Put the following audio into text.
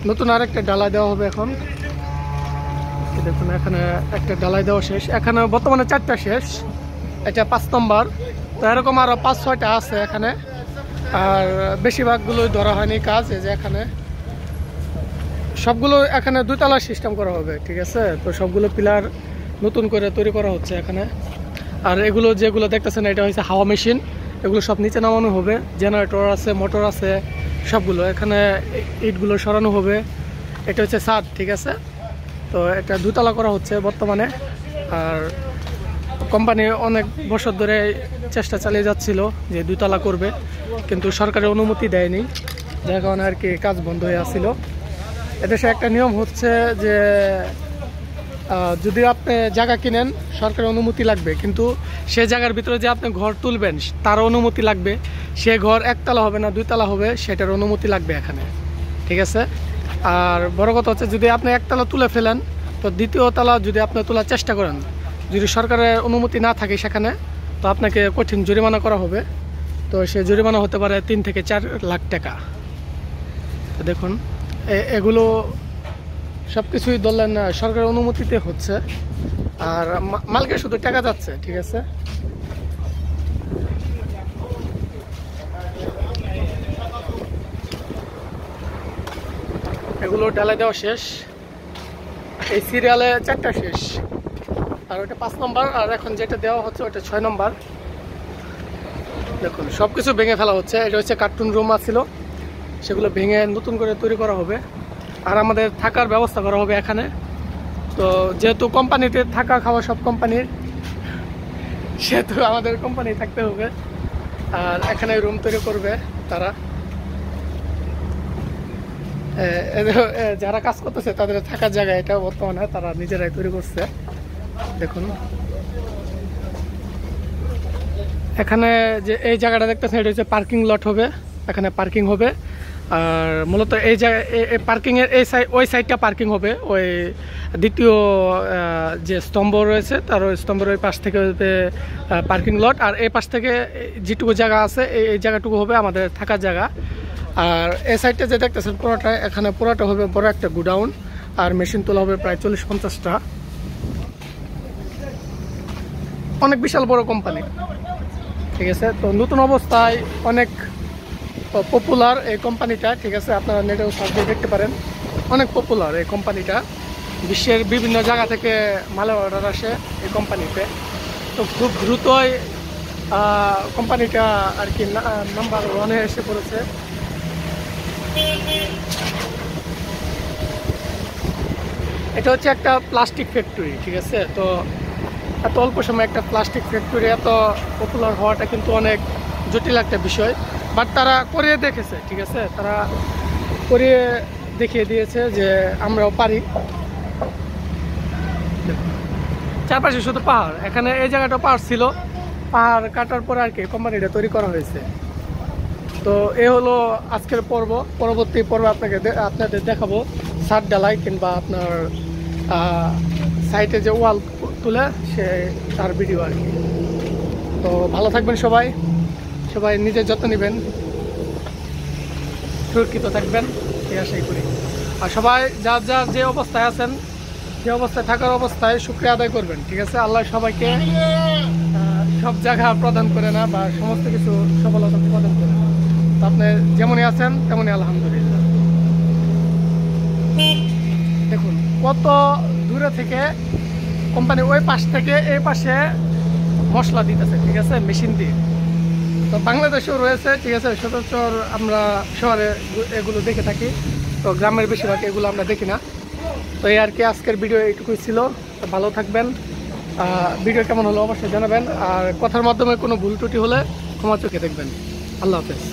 নতুন আরেকটা ডালাই দেওয়া হবে এখন। দেখুন এখানে একটা ডালাই দেওয়া শেষ, এখানে বর্তমানে 4টা শেষ, এটা 5 নম্বর। তো এরকম আরও 5-6টা আছে এখানে, আর বেশিরভাগগুলোই ধরা হয়নি কাজ। এই যে এখানে সবগুলো এখানে 2 তলা সিস্টেম করা হবে, ঠিক আছে। তো সবগুলো পিলার নতুন করে তৈরি করা হচ্ছে এখানে। আর এগুলো যেগুলো দেখতেছেন এটা হচ্ছে হাওয়া মেশিন, এগুলো সব নিচে নামানো হবে। জেনারেটর আছে, মোটর আছে, সবগুলো এখানে ইটগুলো সরানো হবে। এটা হচ্ছে ছাদ, ঠিক আছে। তো এটা 2 তলা করা হচ্ছে বর্তমানে। আর কোম্পানি অনেক বছর ধরে চেষ্টা চালিয়ে যাচ্ছিল যে 2 তলা করবে, কিন্তু সরকারের অনুমতি দেয়নি, যার কারণে আর কি কাজ বন্ধ হয়ে আসছিল। এদেশে একটা নিয়ম হচ্ছে যে যদি আপনি জায়গা কিনেন সরকারের অনুমতি লাগবে, কিন্তু সে জায়গার ভিতরে যে আপনি ঘর তুলবেন তার অনুমতি লাগবে। সে ঘর 1 তলা হবে না 2 তলা হবে, সেটার অনুমতি লাগবে এখানে, ঠিক আছে। আর বড় কথা হচ্ছে যদি আপনি 1 তলা তুলে ফেলেন, তো 2য় তলা যদি আপনি তোলার চেষ্টা করেন, যদি সরকারের অনুমতি না থাকে সেখানে, তো আপনাকে কঠিন জরিমানা করা হবে। তো সে জরিমানা হতে পারে 3 থেকে 4 লাখ টাকা। তো দেখুন এগুলো সব কিছুই ধরলেন সরকারের অনুমতিতে হচ্ছে, আর মালকে শুধু টাকা যাচ্ছে, ঠিক আছে। এগুলো ঢালাই দেওয়া শেষ, এই সিরিয়ালে 4টা শেষ, আর ওটা 5 নম্বর। আর এখন যেটা দেওয়া হচ্ছে ওটা 6 নম্বর। দেখুন সব কিছু ভেঙে ফেলা হচ্ছে। এটা হচ্ছে কার্টুন রুম আছিল, সেগুলো ভেঙে নতুন করে তৈরি করা হবে। আর আমাদের থাকার ব্যবস্থা করা হবে এখানে। তো যেহেতু কোম্পানিতে থাকা খাওয়া সব কোম্পানির, সেহেতু আমাদের কোম্পানি থাকতে হবে। আর এখানে রুম তৈরি করবে তারা, যারা কাজ করতেছে তাদের থাকার জায়গা এটা বর্তমানে তারা নিজেরাই তৈরি করছে। দেখুন এখানে যে এই জায়গাটা দেখতেছেন এটা হচ্ছে পার্কিং লট হবে, এখানে পার্কিং হবে। আর মূলত এই জায়গায় পার্কিংয়ের ওই সাইডটা পার্কিং হবে। ওই দ্বিতীয় যে স্তম্ভ রয়েছে তার ওই স্তম্ভের ওই পাশ থেকে হবে পার্কিং লট, আর এই পাশ থেকে যেটুকু জায়গা আছে এই জায়গাটুকু হবে আমাদের থাকার জায়গা। আর এই সাইডটা যে দেখতেছেন পুরোটা, এখানে পুরোটা হবে বড় একটা গোডাউন, আর মেশিন তোলা হবে প্রায় 40-50টা। অনেক বিশাল বড় কোম্পানি, ঠিক আছে। তো নতুন অবস্থায় অনেক পপুলার এই কোম্পানিটা, ঠিক আছে। আপনারা নেটেও সার্চ দিয়ে দেখতে পারেন, অনেক পপুলার এই কোম্পানিটা। বিশ্বের বিভিন্ন জায়গা থেকে মালের অর্ডার আসে এই কোম্পানিতে। তো খুব দ্রুতই কোম্পানিটা আর কি নাম্বার 1-এ এসে পড়েছে। এটা হচ্ছে একটা প্লাস্টিক ফ্যাক্টরি, ঠিক আছে। তো এত অল্প সময় একটা প্লাস্টিক ফ্যাক্টরি এত পপুলার হওয়াটা কিন্তু অনেক জটিল একটা বিষয়, বাট তারা করিয়ে দেখেছে, ঠিক আছে। তারা করিয়ে দেখিয়ে দিয়েছে যে আমরাও পারি। চারপাশে শুধু পাহাড়, এখানে এই জায়গাটা পাহাড় ছিল, পাহাড় কাটার পরে আর কি কোম্পানিটা তৈরি করা হয়েছে। তো এ হলো আজকের পর্ব। পরবর্তী পর্বে আপনাদের দেখাবো ছাদ ঢালাই কিংবা আপনার সাইটে যে ওয়াল তুলে তার ভিডিও আর কি। তো ভালো থাকবেন সবাই, সবাই নিজের যত্ন নেবেন, সুরক্ষিত থাকবেন এই আশাই করি। আর সবাই যার যার যে অবস্থায় আছেন, যে অবস্থায় থাকার অবস্থায় শুকরিয়া আদায় করবেন, ঠিক আছে। আল্লাহ সবাইকে সব জায়গা প্রদান করে না, বা সমস্ত কিছু সফলতা প্রদান করে না। তো আপনি যেমনই আছেন তেমনই আলহামদুলিল্লাহ। দেখুন কত দূরে থেকে কোম্পানি ওই পাশ থেকে এই পাশে মশলা দিতেছে, ঠিক আছে, মেশিন দিয়ে। তো বাংলাদেশেও রয়েছে, ঠিক আছে। সচরাচর আমরা শহরে এগুলো দেখে থাকি, তো গ্রামের বেশিরভাগ এগুলো আমরা দেখি না। তো এই আর কি আজকের ভিডিও এইটুকুই ছিল। তো ভালো থাকবেন, ভিডিও কেমন হলো অবশ্যই জানাবেন। আর কথার মাধ্যমে কোনো ভুল ত্রুটি হলে ক্ষমা চোখে দেখবেন। আল্লাহ হাফেজ।